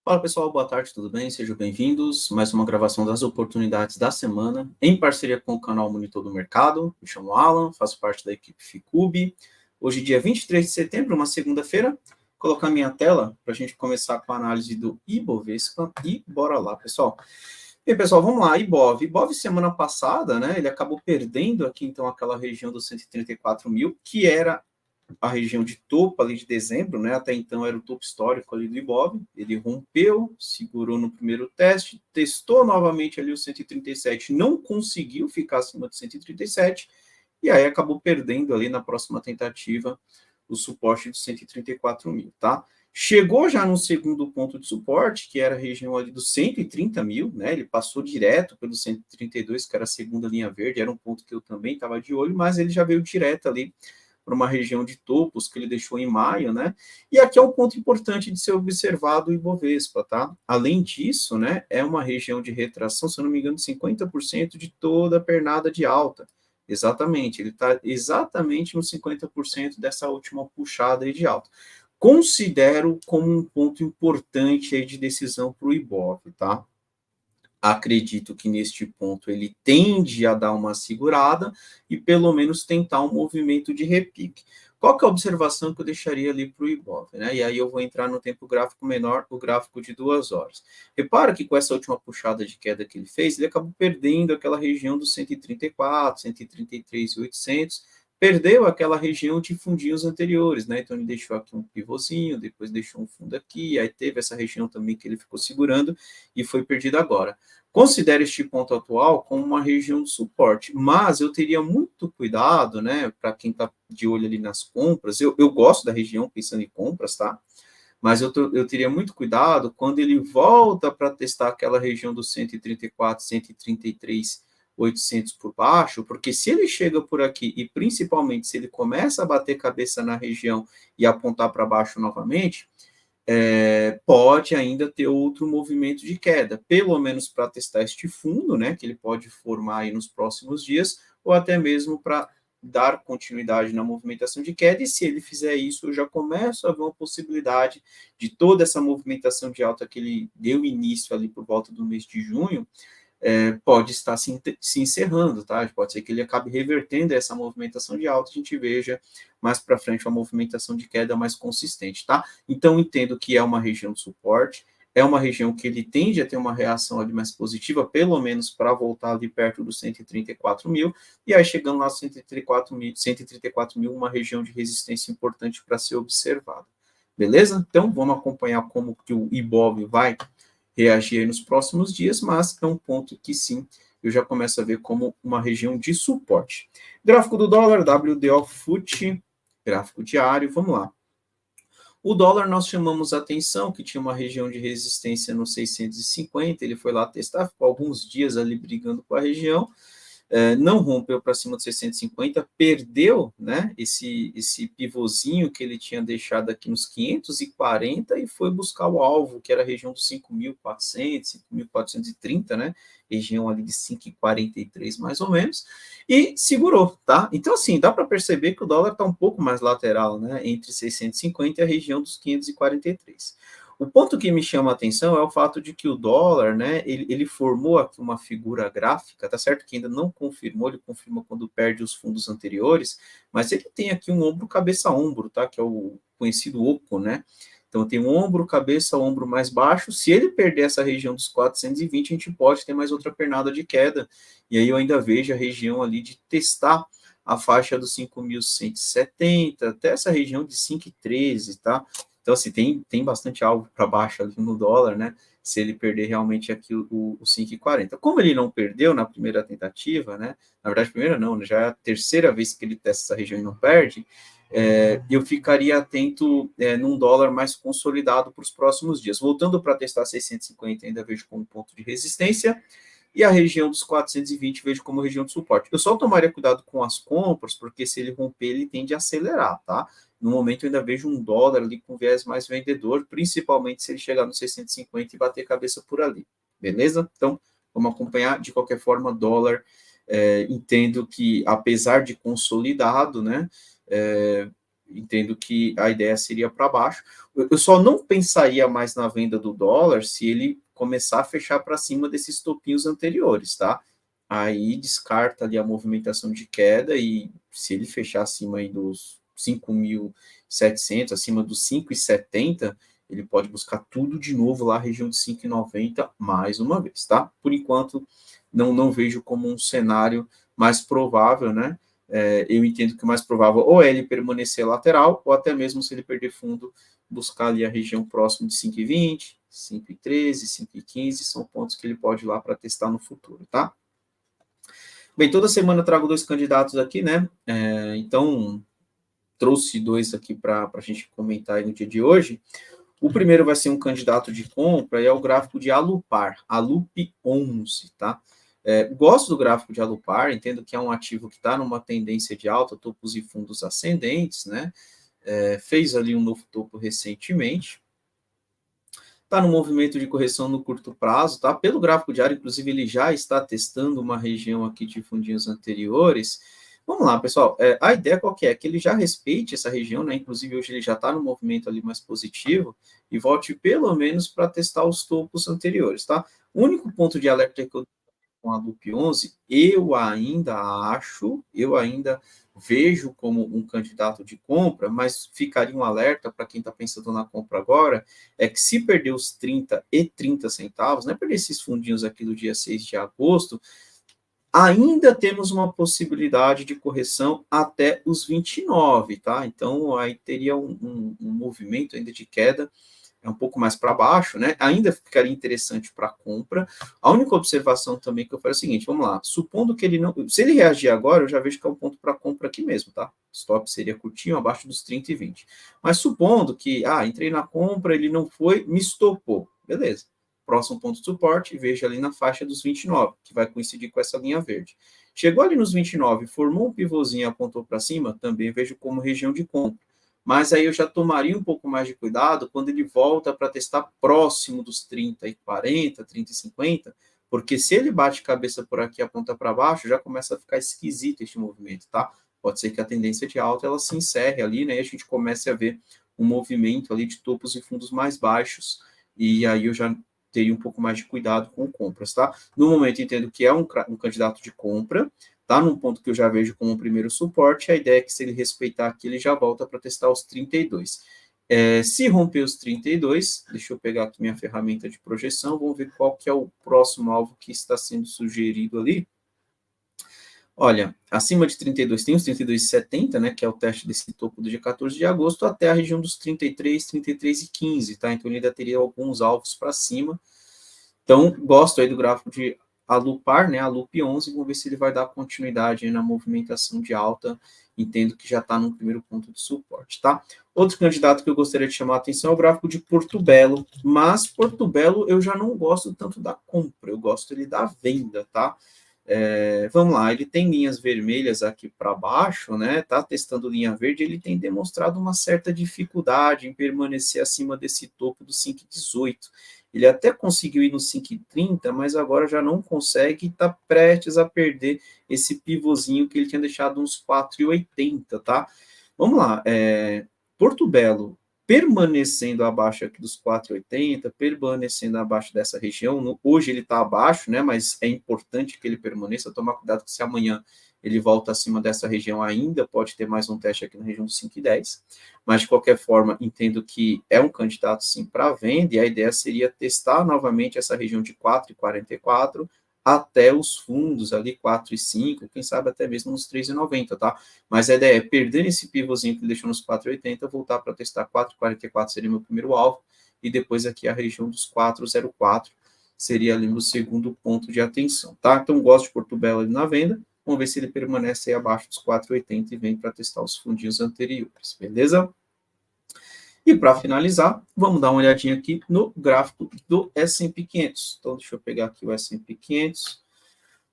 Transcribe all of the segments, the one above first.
Fala pessoal, boa tarde, tudo bem? Sejam bem-vindos. Mais uma gravação das oportunidades da semana, em parceria com o canal Monitor do Mercado. Me chamo Alan, faço parte da equipe Ficube. Hoje, dia 23 de setembro, uma segunda-feira. Vou colocar minha tela para a gente começar com a análise do Ibovespa e bora lá, pessoal. E pessoal, vamos lá, Ibov semana passada, né, ele acabou perdendo aqui, então, aquela região dos 134 mil, que era a região de topo ali de dezembro, né? Até então era o topo histórico ali do Ibov. Ele rompeu, segurou no primeiro teste, testou novamente ali o 137, não conseguiu ficar acima de 137, e aí acabou perdendo ali na próxima tentativa o suporte de 134 mil, tá? Chegou já no segundo ponto de suporte, que era a região ali dos 130 mil, né? Ele passou direto pelo 132, que era a segunda linha verde, era um ponto que eu também estava de olho, mas ele já veio direto ali para uma região de topos que ele deixou em maio, né? E aqui é um ponto importante de ser observado o Ibovespa, tá? Além disso, né, é uma região de retração, se eu não me engano, de 50% de toda a pernada de alta. Exatamente, ele está exatamente nos 50% dessa última puxada aí de alta. Considero como um ponto importante aí de decisão para o Ibov, tá? Acredito que neste ponto ele tende a dar uma segurada e pelo menos tentar um movimento de repique. Qual que é a observação que eu deixaria ali para o Ibov, né? E aí eu vou entrar no tempo gráfico menor, o gráfico de 2 horas. Repara que com essa última puxada de queda que ele fez, ele acabou perdendo aquela região dos 134, 133,800, perdeu aquela região de fundinhos anteriores, né? Então ele deixou aqui um pivôzinho, depois deixou um fundo aqui, aí teve essa região também que ele ficou segurando e foi perdido agora. Considero este ponto atual como uma região de suporte, mas eu teria muito cuidado, né, para quem está de olho ali nas compras. Eu gosto da região pensando em compras, tá? Mas eu teria muito cuidado quando ele volta para testar aquela região dos 134, 133, 800 por baixo, porque se ele chega por aqui e principalmente se ele começa a bater cabeça na região e apontar para baixo novamente, pode ainda ter outro movimento de queda, pelo menos para testar este fundo, né, que ele pode formar aí nos próximos dias, ou até mesmo para dar continuidade na movimentação de queda, e se ele fizer isso, eu já começo a ver uma possibilidade de toda essa movimentação de alta que ele deu início ali por volta do mês de junho, pode estar se encerrando, tá? Pode ser que ele acabe revertendo essa movimentação de alta, a gente veja mais para frente uma movimentação de queda mais consistente, tá? Então, entendo que é uma região de suporte, é uma região que ele tende a ter uma reação ali mais positiva, pelo menos para voltar ali perto dos 134 mil, e aí chegando lá 134 mil, uma região de resistência importante para ser observada. Beleza? Então, vamos acompanhar como que o Ibov vai reagir nos próximos dias, mas é um ponto que sim, eu já começo a ver como uma região de suporte. Gráfico do dólar, WDO FUT, gráfico diário, vamos lá. O dólar nós chamamos a atenção que tinha uma região de resistência no 650, ele foi lá testar, ficou alguns dias ali brigando com a região, não rompeu para cima de 650, perdeu, né, esse pivôzinho que ele tinha deixado aqui nos 540 e foi buscar o alvo, que era a região dos 5.400, 5.430, né, região ali de 5,43 mais ou menos, e segurou, tá? Então, assim, dá para perceber que o dólar está um pouco mais lateral, né, entre 650 e a região dos 543. O ponto que me chama a atenção é o fato de que o dólar, né, ele formou aqui uma figura gráfica, tá certo que ainda não confirmou, ele confirma quando perde os fundos anteriores, mas ele tem aqui um ombro, cabeça, ombro, tá, que é o conhecido oco, né, então tem um ombro, cabeça, ombro mais baixo, se ele perder essa região dos 420, a gente pode ter mais outra pernada de queda, e aí eu ainda vejo a região ali de testar a faixa dos 5.170, até essa região de 5,13, tá? Então, assim, tem bastante alvo para baixo ali no dólar, né? Se ele perder realmente aqui o 5,40. Como ele não perdeu na primeira tentativa, né? Na verdade, primeira não, já é a terceira vez que ele testa essa região e não perde, eu ficaria atento num dólar mais consolidado para os próximos dias. Voltando para testar 650, ainda vejo como ponto de resistência, e a região dos 420 vejo como região de suporte. Eu só tomaria cuidado com as compras, porque se ele romper, ele tende a acelerar, tá? No momento, eu ainda vejo um dólar ali com viés mais vendedor, principalmente se ele chegar no 650 e bater cabeça por ali, beleza? Então, vamos acompanhar. De qualquer forma, dólar, entendo que, apesar de consolidado, né, entendo que a ideia seria para baixo. Eu só não pensaria mais na venda do dólar se ele começar a fechar para cima desses topinhos anteriores, tá? Aí descarta ali a movimentação de queda e se ele fechar acima aí dos 5.700, acima dos 5,70, ele pode buscar tudo de novo lá, região de 5,90 mais uma vez, tá? Por enquanto, não vejo como um cenário mais provável, né? Eu entendo que o mais provável ou é ele permanecer lateral, ou até mesmo se ele perder fundo, buscar ali a região próxima de 5,20, 5,13, 5,15, são pontos que ele pode ir lá para testar no futuro, tá? Bem, toda semana eu trago 2 candidatos aqui, né? Então, trouxe 2 aqui para a gente comentar aí no dia de hoje. O primeiro vai ser um candidato de compra e é o gráfico de Alupar, Alup 11, tá? Gosto do gráfico de Alupar, entendo que é um ativo que está numa tendência de alta, topos e fundos ascendentes, né? Fez ali um novo topo recentemente. Está no movimento de correção no curto prazo, tá? Pelo gráfico diário, inclusive, ele já está testando uma região aqui de fundinhos anteriores. Vamos lá, pessoal. A ideia qual que é? Que ele já respeite essa região, né? Inclusive, hoje ele já está no movimento ali mais positivo e volte pelo menos para testar os topos anteriores, tá? O único ponto de alerta que eu com a Loop 11, eu ainda vejo como um candidato de compra, mas ficaria um alerta para quem está pensando na compra agora, é que se perder os 30 centavos, né, perder esses fundinhos aqui do dia 6 de agosto, ainda temos uma possibilidade de correção até os 29, tá? Então, aí teria um movimento ainda de queda um pouco mais para baixo, né? Ainda ficaria interessante para compra. A única observação também que eu faço é o seguinte: vamos lá, supondo que ele não. Se ele reagir agora, eu já vejo que é um ponto para compra aqui mesmo, tá? Stop seria curtinho, abaixo dos 30,20. Mas supondo que, entrei na compra, ele não foi, me estopou. Beleza. Próximo ponto de suporte, veja ali na faixa dos 29, que vai coincidir com essa linha verde. Chegou ali nos 29, formou um pivôzinho e apontou para cima, também vejo como região de compra. Mas aí eu já tomaria um pouco mais de cuidado quando ele volta para testar próximo dos 30,40, 30,50, porque se ele bate cabeça por aqui e aponta para baixo, já começa a ficar esquisito este movimento, tá? Pode ser que a tendência de alta ela se encerre ali, né? E a gente comece a ver um movimento ali de topos e fundos mais baixos, e aí eu já teria um pouco mais de cuidado com compras, tá? No momento, entendo que é um candidato de compra, tá num ponto que eu já vejo como primeiro suporte, a ideia é que se ele respeitar aqui, ele já volta para testar os 32. Se romper os 32, deixa eu pegar aqui minha ferramenta de projeção, vamos ver qual que é o próximo alvo que está sendo sugerido ali. Olha, acima de 32 tem os 32,70, né, que é o teste desse topo do dia 14 de agosto, até a região dos 33, 33,15, tá? Então ele ainda teria alguns alvos para cima. Então, gosto aí do gráfico de Alupar, né, a Loop 11, vamos ver se ele vai dar continuidade aí na movimentação de alta, entendo que já está no primeiro ponto de suporte, tá? Outro candidato que eu gostaria de chamar a atenção é o gráfico de Porto Belo, mas Porto Belo eu já não gosto tanto da compra, eu gosto ele da venda, tá? Vamos lá, ele tem linhas vermelhas aqui para baixo, né? Tá testando linha verde, ele tem demonstrado uma certa dificuldade em permanecer acima desse topo do 5,18. Ele até conseguiu ir no 5,30, mas agora já não consegue e está prestes a perder esse pivôzinho que ele tinha deixado uns 4,80, tá? Vamos lá, Porto Belo permanecendo abaixo aqui dos 4,80, permanecendo abaixo dessa região. Hoje ele está abaixo, né? Mas é importante que ele permaneça. Tomar cuidado que se amanhã ele volta acima dessa região ainda, pode ter mais um teste aqui na região dos 5,10. Mas, de qualquer forma, entendo que é um candidato, sim, para venda, e a ideia seria testar novamente essa região de 4,44 até os fundos ali, 4,5, quem sabe até mesmo nos 3,90, tá? Mas a ideia é perder esse pivôzinho que ele deixou nos 4,80, voltar para testar 4,44 seria meu primeiro alvo, e depois aqui a região dos 4,04 seria ali no segundo ponto de atenção, tá? Então, gosto de Porto Belo ali na venda, vamos ver se ele permanece aí abaixo dos 4,80 e vem para testar os fundinhos anteriores, beleza? E para finalizar, vamos dar uma olhadinha aqui no gráfico do S&P 500. Então, deixa eu pegar aqui o S&P 500.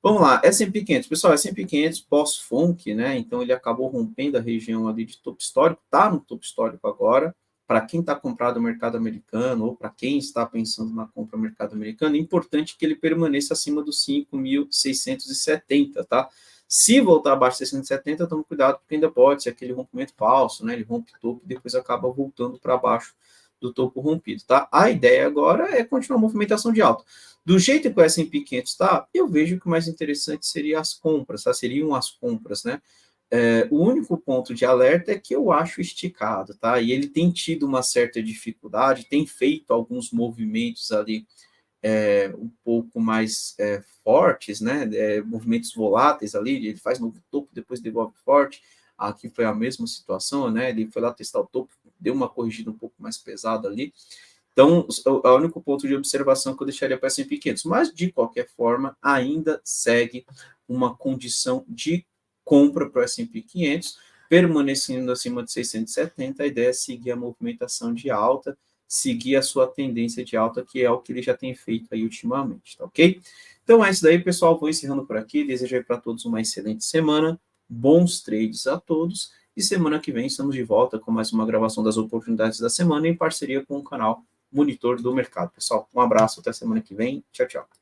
Vamos lá, S&P 500. Pessoal, S&P 500 pós-FONC, né? Então, ele acabou rompendo a região ali de topo histórico, está no topo histórico agora. Para quem está comprado no mercado americano ou para quem está pensando na compra no mercado americano, é importante que ele permaneça acima dos 5.670, tá? Se voltar abaixo de 670, tome cuidado, porque ainda pode ser aquele rompimento falso, né? Ele rompe o topo e depois acaba voltando para baixo do topo rompido, tá? A ideia agora é continuar a movimentação de alta. Do jeito que o S&P 500 está, eu vejo que o mais interessante seria as compras, tá? Seriam as compras, né? O único ponto de alerta é que eu acho esticado, tá? E ele tem tido uma certa dificuldade, tem feito alguns movimentos ali um pouco mais fortes, né? Movimentos voláteis ali, ele faz novo topo, depois devolve forte. Aqui foi a mesma situação, né? Ele foi lá testar o topo, deu uma corrigida um pouco mais pesada ali. Então, o único ponto de observação que eu deixaria para S&P 500, mas de qualquer forma, ainda segue uma condição de compra para o S&P 500, permanecendo acima de 670, a ideia é seguir a movimentação de alta, seguir a sua tendência de alta, que é o que ele já tem feito aí ultimamente, tá ok? Então é isso daí, pessoal, vou encerrando por aqui, desejo aí para todos uma excelente semana, bons trades a todos, e semana que vem estamos de volta com mais uma gravação das oportunidades da semana em parceria com o canal Monitor do Mercado. Pessoal, um abraço, até semana que vem. Tchau, tchau.